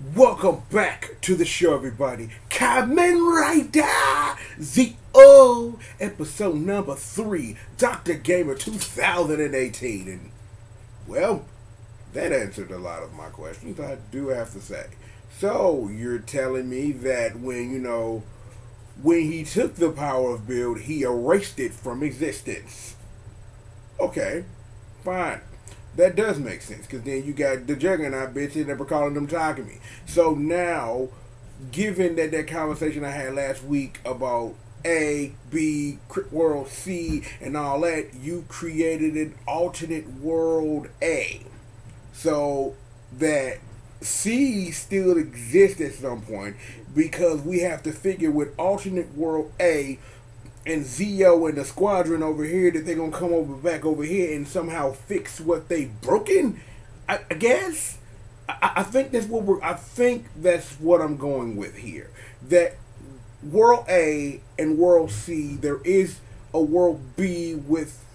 Welcome back to the show, everybody. Kamen Rider Z.O. episode number 3, Dr. Gamer 2018. And, well, that answered a lot of my questions, I do have to say. So, you're telling me that when he took the power of build, he erased it from existence. Okay, fine. That does make sense, because then you got the Juggernaut bitch and they're calling them Takumi. So now, given that conversation I had last week about A, B, Crit World C, and all that, you created an alternate world A. So that C still exists at some point, because we have to figure with alternate world A and Zio and the squadron over here that they're gonna come over back over here and somehow fix what they've broken. I guess I think that's what I'm going with here. That world A and world C, there is a world B with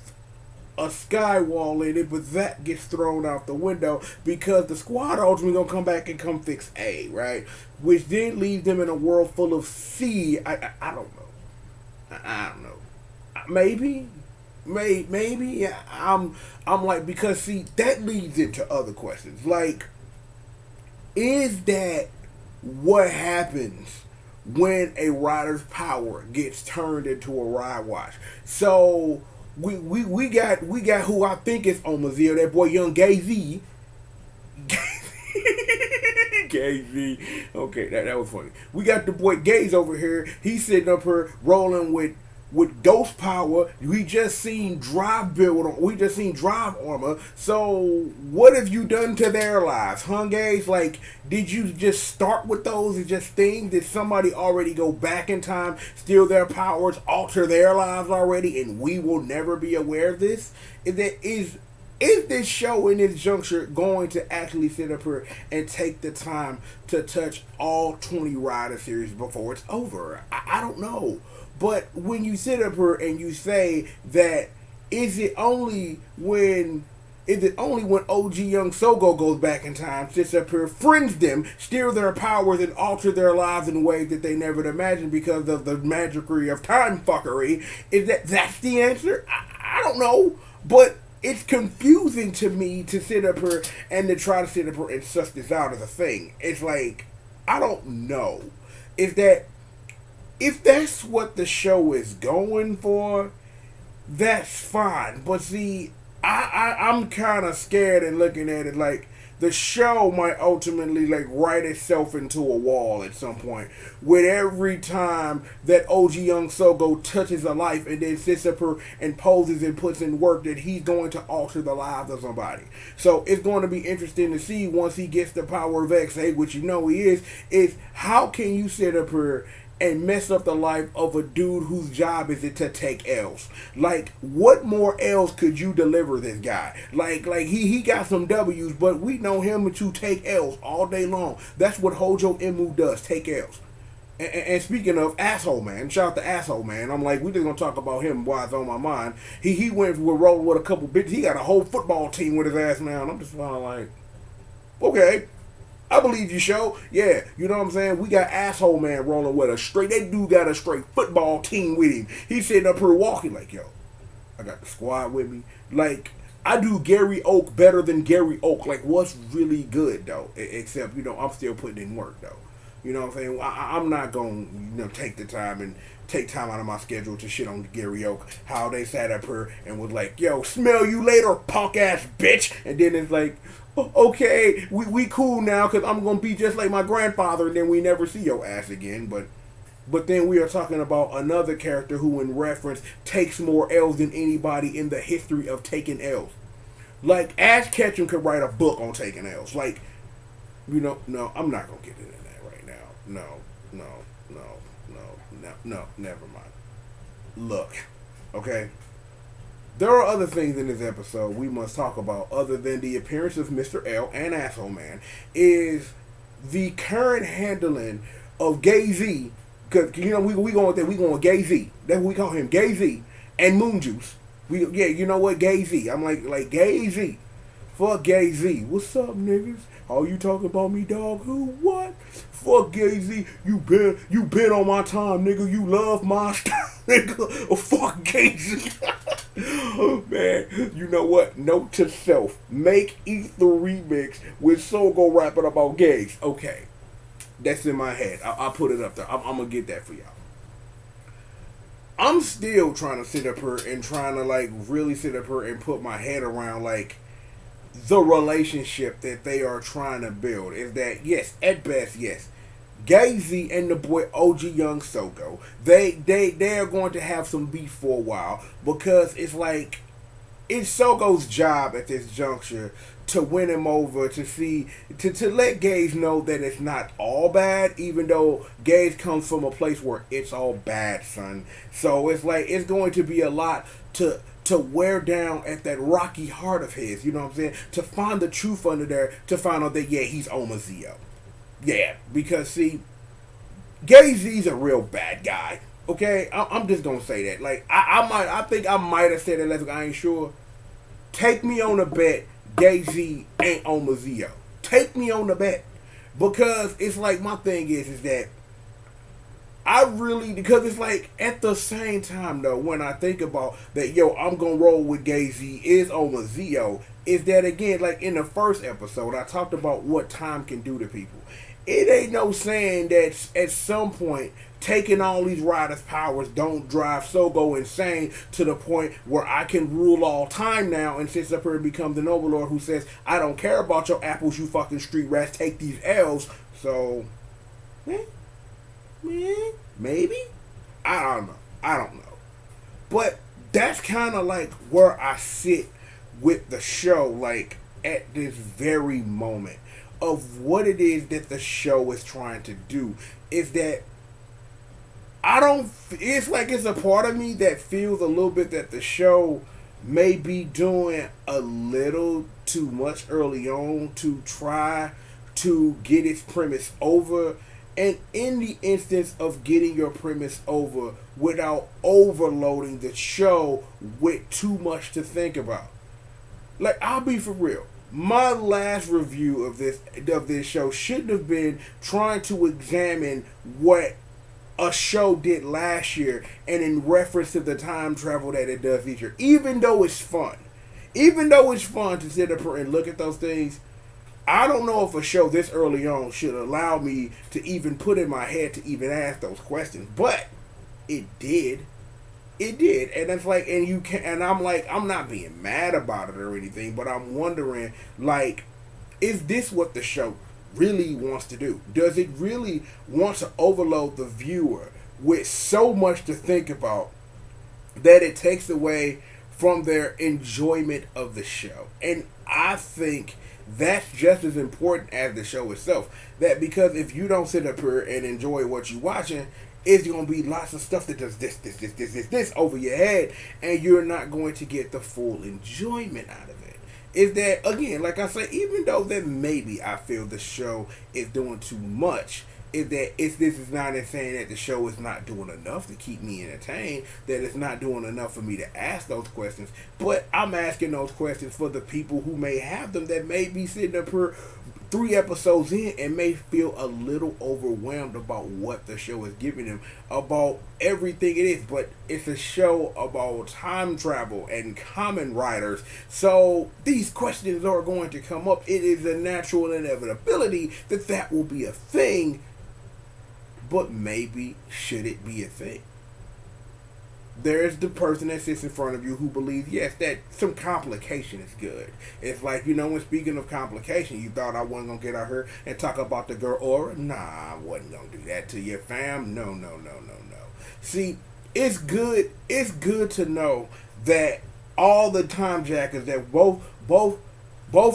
a sky wall in it, but that gets thrown out the window because the squad ultimately gonna come back and come fix A, right? Which then leaves them in a world full of C. I don't know. I don't know. Maybe. I'm like, because see, that leads into other questions. Like, is that what happens when a rider's power gets turned into a ride watch? So we got who I think is on Mazio, that boy Young Gay Z. Gazy. Okay, that was funny. We got the boy Gaze over here. He's sitting up here rolling with ghost power. We just seen drive armor. So what have you done to their lives, huh, Gaze? Like, did you just start with those as just things? Did somebody already go back in time, steal their powers, alter their lives already, and we will never be aware of this? Is this show in this juncture going to actually sit up here and take the time to touch all 20 Rider series before it's over? I don't know. But when you sit up here and you say that, is it only when OG Young Sogo goes back in time, sits up here, friends them, steal their powers, and alter their lives in ways that they never imagined because of the magicry of time fuckery? That's the answer? I don't know. But it's confusing to me to sit up here and to try to sit up here and suss this out as a thing. It's like, I don't know. If that's what the show is going for, that's fine. But see, I'm kind of scared and looking at it like the show might ultimately like write itself into a wall at some point. With every time that OG Young Sogo touches a life and then sits up here and poses and puts in work, that he's going to alter the lives of somebody. So it's going to be interesting to see once he gets the power of XA, which you know he is how can you sit up here and mess up the life of a dude whose job is it to take L's? Like, what more L's could you deliver this guy? Like he got some W's, but we know him to take L's all day long. That's what Hojo Emu does, take L's. And speaking of Asshole Man, shout out to Asshole Man. I'm like, we just gonna talk about him while it's on my mind. He went with rolling with a couple bitches. He got a whole football team with his ass now, and I'm just kind of like, okay. I believe you, show. Yeah, you know what I'm saying? We got Asshole Man rolling with us. That dude got a straight football team with him. He's sitting up here walking like, yo, I got the squad with me. Like, I do Gary Oak better than Gary Oak. Like, what's really good, though? Except, I'm still putting in work, though. You know what I'm saying? I'm not going to, take the time and take time out of my schedule to shit on Gary Oak. How they sat up here and was like, yo, smell you later, punk ass bitch. And then it's like, okay, we cool now because I'm going to be just like my grandfather, and then we never see your ass again. But then we are talking about another character who, in reference, takes more L's than anybody in the history of taking L's. Like, Ash Ketchum could write a book on taking L's. Like, no, I'm not going to get into that right now. No, never mind. Look, okay? There are other things in this episode we must talk about other than the appearance of Mr. L and Asshole Man, is the current handling of Gay Z, because, we going with that, we going with Gay Z. That's what we call him, Gay Z, and Moon Juice. You know what, Gay Z. I'm like Gay Z. Fuck Gay Z. What's up, niggas? Oh, you talking about me, dog? Who? What? Fuck Gay Z. You been on my time, nigga. You love my style, nigga. Oh, fuck Gay Z. Oh, man, you know what? Note to self: make Ether remix with Sogo rapping about gays. Okay, that's in my head. I'll put it up there. I'm gonna get that for y'all. I'm still trying to sit up here and trying to like really sit up here and put my head around like the relationship that they are trying to build. Is that yes, at best, yes, Gazy and the boy OG Young Soko, they are going to have some beef for a while because it's like it's Soko's job at this juncture to win him over, to see to let Gaze know that it's not all bad, even though Gaze comes from a place where it's all bad, son. So it's like it's going to be a lot to wear down at that rocky heart of his, you know what I'm saying? To find the truth under there, to find out that yeah, he's Omazeo. Yeah, because see, Gazy's a real bad guy. Okay, I'm just gonna say that. Like I think I might have said it last week. I ain't sure. Take me on a bet. Gay-Z ain't Omazeo. Take me on the bet, because it's like my thing is that I really, because it's like at the same time though, when I think about that, yo, I'm gonna roll with Gay-Z is Omazeo. Is that again like in the first episode I talked about what time can do to people. It ain't no saying that at some point taking all these riders' powers don't drive Sogo insane to the point where I can rule all time now and sits up here and becomes an overlord who says, I don't care about your apples, you fucking street rats, take these L's. So, maybe? I don't know. But that's kind of like where I sit with the show, like at this very moment of what it is that the show is trying to do. Is that it's like it's a part of me that feels a little bit that the show may be doing a little too much early on to try to get its premise over. And in the instance of getting your premise over without overloading the show with too much to think about. Like, I'll be for real. My last review of this show shouldn't have been trying to examine what a show did last year and in reference to the time travel that it does each year. Even though it's fun. Even though it's fun to sit up and look at those things, I don't know if a show this early on should allow me to even put in my head to even ask those questions. But it did. It did. And it's like, and you can, and I'm like, I'm not being mad about it or anything, but I'm wondering, like, is this what the show really wants to do? Does it really want to overload the viewer with so much to think about that it takes away from their enjoyment of the show? And I think that's just as important as the show itself. That because if you don't sit up here and enjoy what you're watching, it's going to be lots of stuff that does this over your head, and you're not going to get the full enjoyment out of it. Is that, again, like I say, even though that maybe I feel the show is doing too much, is that this is not saying that the show is not doing enough to keep me entertained, that it's not doing enough for me to ask those questions, but I'm asking those questions for the people who may have them, that may be sitting up here 3 episodes in and may feel a little overwhelmed about what the show is giving them, about everything it is. But it's a show about time travel and Kamen riders, so these questions are going to come up. It is a natural inevitability that will be a thing. But maybe should it be a thing? There's the person that sits in front of you who believes, yes, that some complication is good. It's like, when speaking of complication, you thought I wasn't going to get out here and talk about the girl aura? Nah, I wasn't going to do that to your fam. No. See, it's good to know that all the time jackers, that both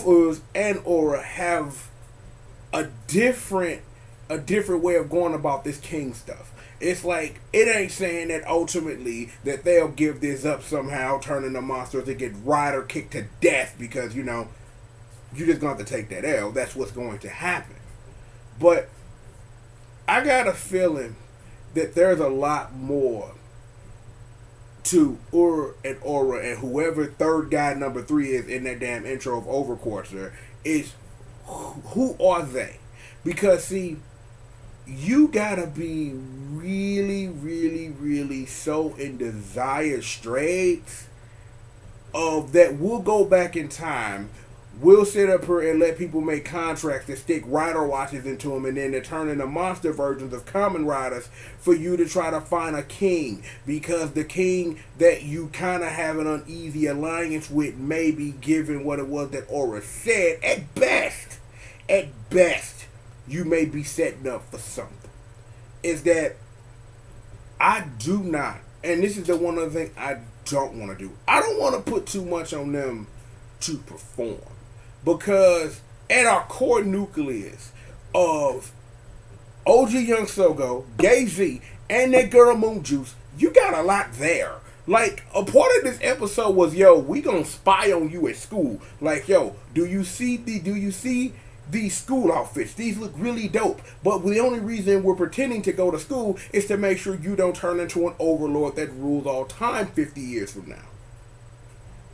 Uz and Aura have a different way of going about this king stuff. It's like, it ain't saying that ultimately that they'll give this up somehow, turning the monsters to get Ryder kicked to death because, you just going to have to take that L. That's what's going to happen. But I got a feeling that there's a lot more to Ur and Aura and whoever third guy number 3 is in that damn intro of Overcourser is who are they? Because see, you gotta be really, really, really so in desire straits of that we'll go back in time. We'll sit up here and let people make contracts to stick rider watches into them and then to turn into monster versions of Kamen Riders for you to try to find a king. Because the king that you kind of have an uneasy alliance with may be given what it was that Aura said. At best, you may be setting up for something. Is that I do not, and this is the one other thing I don't want to do. I don't want to put too much on them to perform. Because at our core nucleus of OG Young Sogo, Gay Z, and that girl Moon Juice, you got a lot there. Like, a part of this episode was, yo, we gonna spy on you at school. Like, yo, do you see these school outfits? These look really dope. But the only reason we're pretending to go to school is to make sure you don't turn into an overlord that rules all time 50 years from now.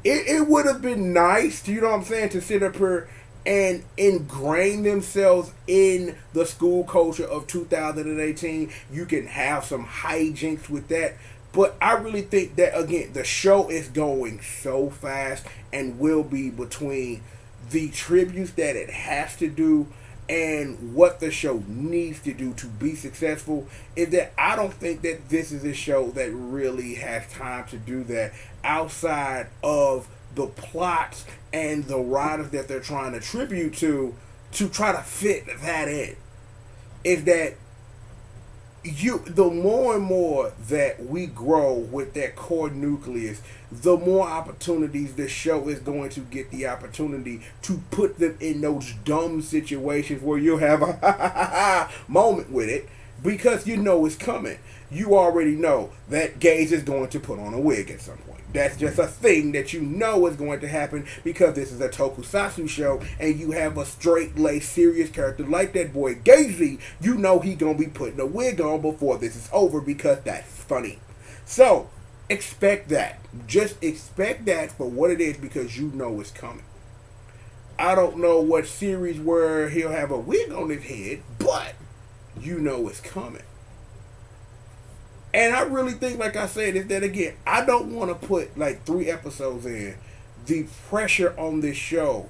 It would have been nice, you know what I'm saying, to sit up here and ingrain themselves in the school culture of 2018. You can have some hijinks with that. But I really think that, again, the show is going so fast and will be between the tributes that it has to do and what the show needs to do to be successful, is that I don't think that this is a show that really has time to do that outside of the plots and the writers that they're trying to tribute to try to fit that in. Is that the more and more that we grow with that core nucleus, the more opportunities the show is going to get the opportunity to put them in those dumb situations where you'll have a moment with it because you know it's coming. You already know that Gage is going to put on a wig at some point. That's just a thing that you know is going to happen because this is a tokusatsu show and you have a straight-laced serious character like that boy Gazy. You know he gonna be putting a wig on before this is over because that's funny. So expect that. Just expect that for what it is because you know it's coming. I don't know what series where he'll have a wig on his head, but you know it's coming. And I really think, like I said, is that again, I don't want to put like 3 episodes in the pressure on this show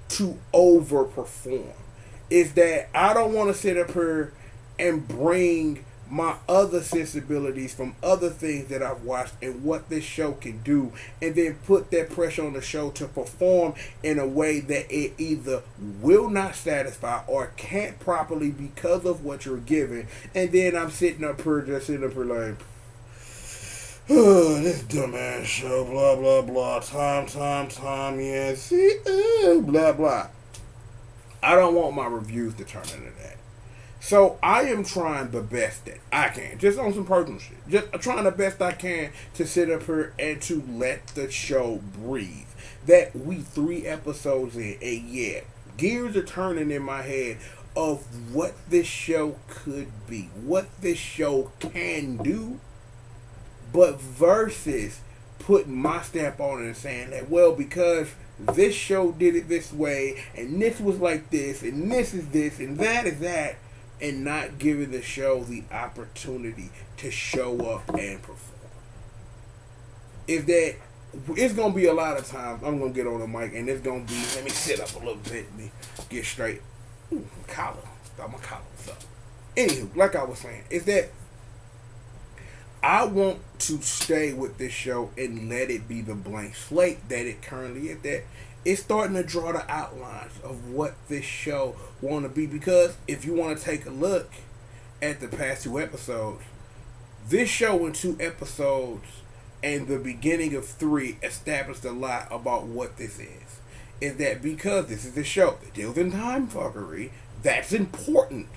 to overperform. Is that I don't want to sit up here and bring my other sensibilities from other things that I've watched and what this show can do, and then put that pressure on the show to perform in a way that it either will not satisfy or can't properly because of what you're giving, and then I'm sitting up here like, oh, this dumbass show, blah blah blah, time, yeah, see, blah blah. I don't want my reviews to turn into that. So I am trying the best that I can, just on some personal shit. Just trying the best I can to sit up here and to let the show breathe. That we 3 episodes in, and yeah, gears are turning in my head of what this show could be, what this show can do, but versus putting my stamp on it and saying that, well, because this show did it this way, and this was like this, and this is this, and that is that, and not giving the show the opportunity to show up and perform. Is that it's gonna be a lot of times I'm gonna get on the mic and it's gonna be, let me sit up a little bit and get straight. Collar. Got my collar. What's up? Anywho, like I was saying, is that I want to stay with this show and let it be the blank slate that it currently is. That it's starting to draw the outlines of what this show want to be. Because if you want to take a look at the past 2 episodes, this show in 2 episodes and the beginning of 3 established a lot about what this is. Is that because this is a show that deals in time fuckery, that's important.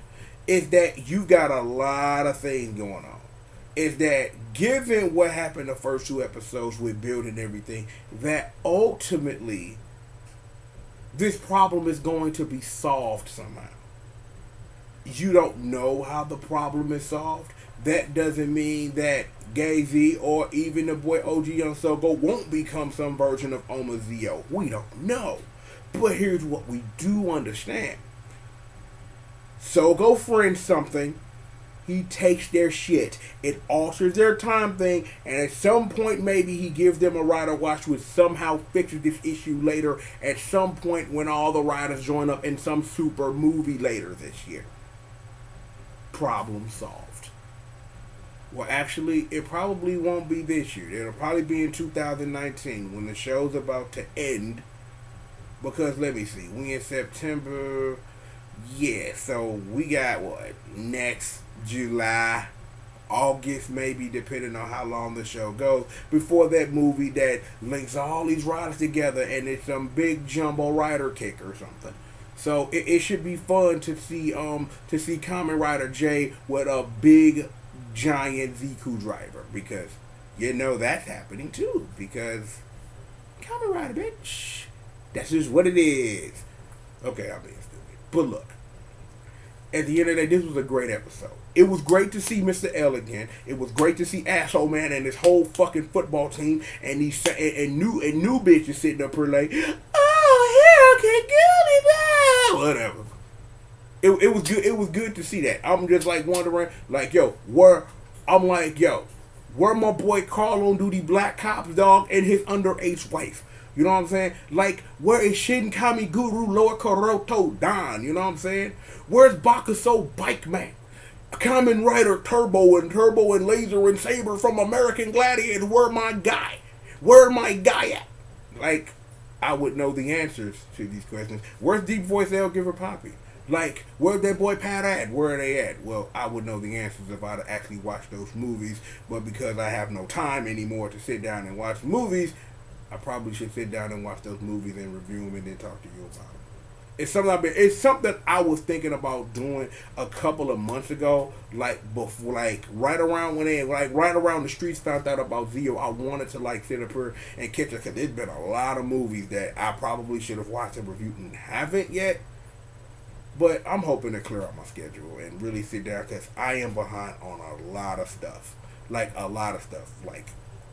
Is that you got a lot of things going on. Is that given what happened the first 2 episodes with building everything, that ultimately this problem is going to be solved somehow. You don't know how the problem is solved, that doesn't mean that Gay-Z or even the boy OG Young Sogo won't become some version of Omazeo. We don't know. But here's what we do understand. Sogo friends something. He takes their shit. It alters their time thing, and at some point maybe he gives them a rider watch which somehow fixes this issue later at some point when all the riders join up in some super movie later this year. Problem solved. Well, actually, it probably won't be this year. It'll probably be in 2019 when the show's about to end. Because, let me see, we in September. Yeah, so we got what? Next July, August maybe, depending on how long the show goes, before that movie that links all these riders together and it's some big jumbo rider kick or something. So it should be fun to see Kamen Rider J with a big giant Ziku driver, because you know that's happening too, because Kamen Rider, bitch. That's just what it is. Okay, I'm being stupid. But look, at the end of the day, this was a great episode. It was great to see Mr. L again. It was great to see Asshole Man and his whole fucking football team and these new bitches sitting up here like, oh, hell can Gilly back. Whatever. It was good. It was good to see that. I'm just like wondering, like, where my boy Carl on duty, Black Cops, dog, and his underage wife? You know what I'm saying? Like, where is Shinkami Guru Lower Koroto Don? You know what I'm saying? Where's Bakuso Bike Man? Kamen Rider Turbo and Laser and Saber from American Gladiator? Where my guy? Where my guy at? Like, I would know the answers to these questions. Where's Deep Voice L Giver Poppy? Like, where's that boy Pat at? Where are they at? Well, I would know the answers if I'd actually watched those movies. But because I have no time anymore to sit down and watch movies, I probably should sit down and watch those movies and review them and then talk to you about them. It's something I was thinking about doing a couple of months ago, right around the streets found out about Zio. I wanted to sit up here and catch it, because there's been a lot of movies that I probably should have watched and reviewed and haven't yet. But I'm hoping to clear out my schedule and really sit down, because I am behind on a lot of stuff. Like,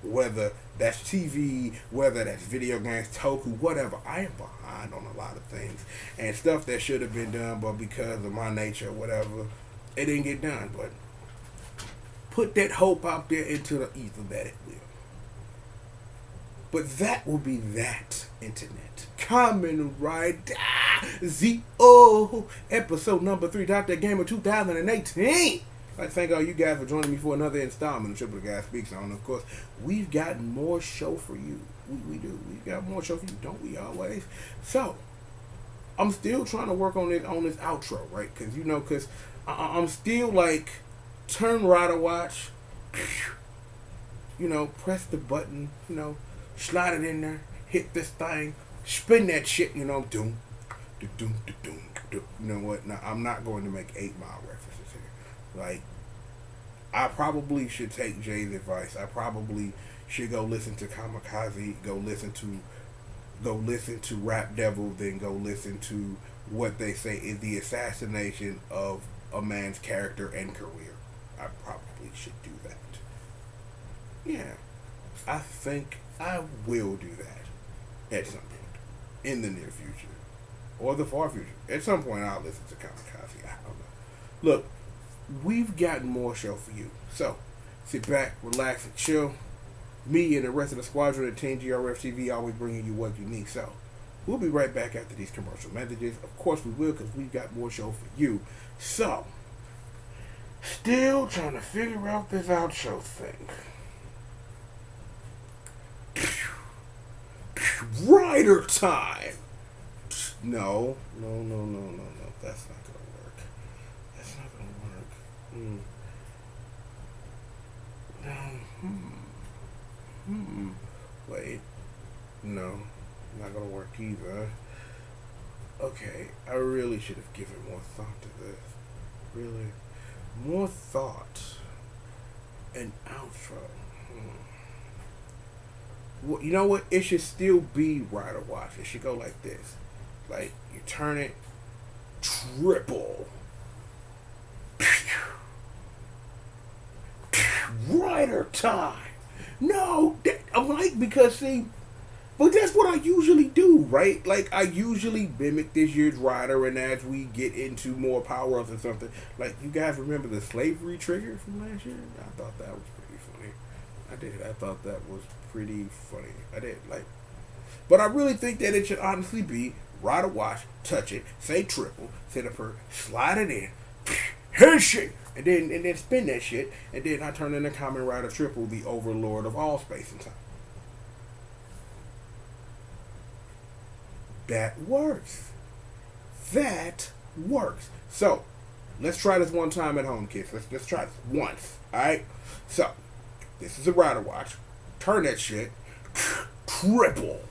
whether that's TV, whether that's video games, Toku, whatever. I am behind on a lot of things. And stuff that should have been done, but because of my nature or whatever, it didn't get done. But put that hope out there into the ether that it will. But that will be that, Internet. Kamen Rider Z.O. episode number 3, Dr. Gamer 2018. I thank all you guys for joining me for another installment of Triple Guy Speaks On. Of course, we've got more show for you. We do. We've got more show for you, don't we always? So, I'm still trying to work on this outro, right? Because I'm still turn rider watch, press the button, slide it in there, hit this thing, spin that shit, doom, doom, doom, doom. You know what? Now, I'm not going to make 8 Mile references here. I probably should take Jay's advice. I probably should go listen to Kamikaze, go listen to Rap Devil, then go listen to what they say is the assassination of a man's character and career. I probably should do that. Yeah, I think I will do that at some point in the near future or the far future. At some point, I'll listen to Kamikaze. I don't know. Look, we've got more show for you. So, sit back, relax, and chill. Me and the rest of the squadron at Team GRF TV always bringing you what you need. So, we'll be right back after these commercial messages. Of course we will, because we've got more show for you. So, still trying to figure out this outro thing. Rider time! No. That's not gonna work. That's not gonna work. Wait. No. Not gonna work either. Okay. I really should have given more thought to this. Really. More thought. An outro. Well, you know what? It should still be Rider Watch. It should go like this. You turn it triple. Rider time. No, I'm like, because see, but that's what I usually do, right? Like, I usually mimic this year's rider, and as we get into more power ups or something, like, you guys remember the slavery trigger from last year? I thought that was pretty funny. I did. I thought that was pretty funny. I did. Like, but I really think that it should honestly be rider watch, touch it, say triple, set up her, slide it in, handshake, and then spin that shit, and then I turn into Kamen Rider Triple, the overlord of all space and time. That works. That works. So, let's try this one time at home, kids. Let's try this once. Alright? So, this is a rider watch. Turn that shit. Triple.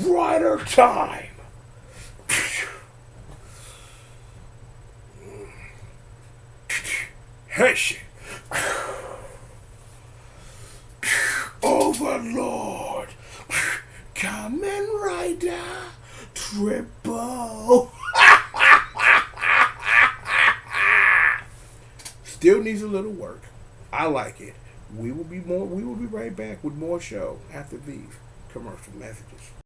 Rider time. Hey shit. Overlord. Kamen Rider Triple. Still needs a little work. I like it. We will be right back with more show after these commercial messages.